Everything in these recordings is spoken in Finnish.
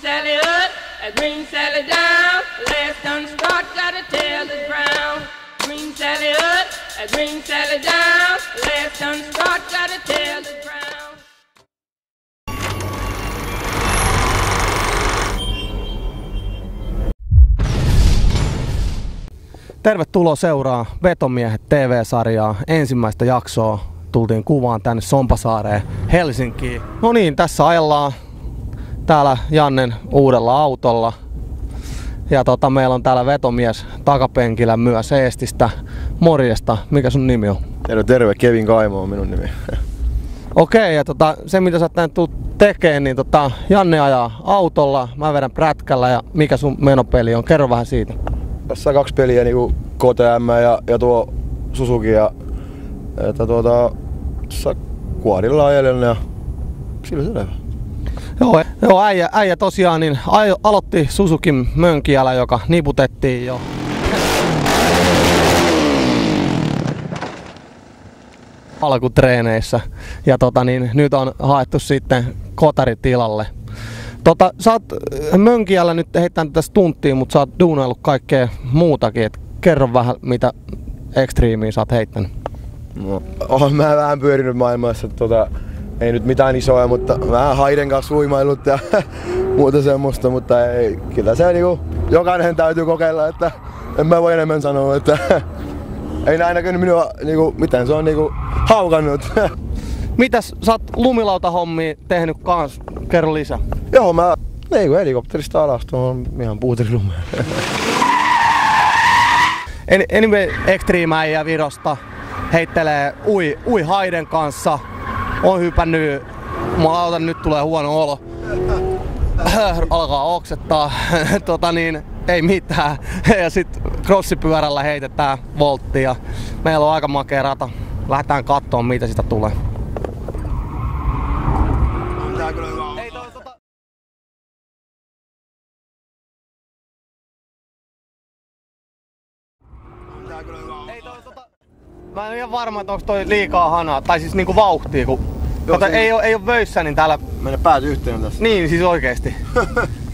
Sally up, bring Sally down. Last done start, gotta tell the ground. Bring Sally up, bring Sally down. Last done start, gotta tell the ground. Tervetuloa seuraa Vetomiehet TV-sarjaa. Ensimmäistä jaksoa tultiin kuvaan tänne Sompasaareen Helsinkiin. No niin, tässä ajellaan täällä Jannen uudella autolla. Ja meillä on täällä vetomies takapenkillä myös Eestistä. Morjesta, mikä sun nimi on? Terve, Kevin Kaimo on minun nimi. Okei, ja se mitä sä tänne tulet tekemään, niin Janne ajaa autolla, mä vedän prätkällä ja mikä sun menopeli on? Kerro vähän siitä. Tässä on 2 peliä, niinku KTM ja tuo Suzuki ja tässä kuorilla ajelen ja sillä selvä. Joo, äijä tosiaan niin aloitti Suzukin Mönkijällä, joka niputettiin jo alkutreeneissä ja nyt on haettu sitten kotaritilalle. Sä oot Mönkijällä nyt heittänyt tätä stunttia, mutta sä oot duunaillut kaikkea muutakin. Et kerro vähän, mitä ekstriimiä sä oot heittänyt. No, oon mä vähän pyörinyt maailmassa. Ei nyt mitään isoja, mutta vähän haiden kanssa uimailut ja muuta semmoista. Mutta ei, kyllä se niinku, jokainen täytyy kokeilla, että en mä voi enemmän sanoa, että ei näin näkynyt minua, niinku, miten se on niinku haukannut. Mitäs sä oot lumilautahommia tehnyt kans? Kerro lisää. Joo, mä helikopterista alas tuohon ihan puuterilumeen. Anyway, Extreme-äijä Virosta heittelee ui haiden kanssa. On hypännyt, nyt tulee huono olo. Alkaa oksettaa, ei mitään. Ja sit crossipyörällä heitetään volttia. Meillä on aika makea rata. Lähdetään katsomaan mitä sitä tulee. Mä en ole ihan varma, että onko toi liikaa hanaa, tai siis niinku vauhtia, kun ei oo vöissä, niin täällä mennä päät yhteen tässä. Niin, siis oikeesti.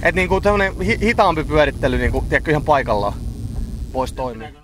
Et niinku tämmönen hitaampi pyörittely niinku, tiedätkö, ihan paikallaan vois toimia.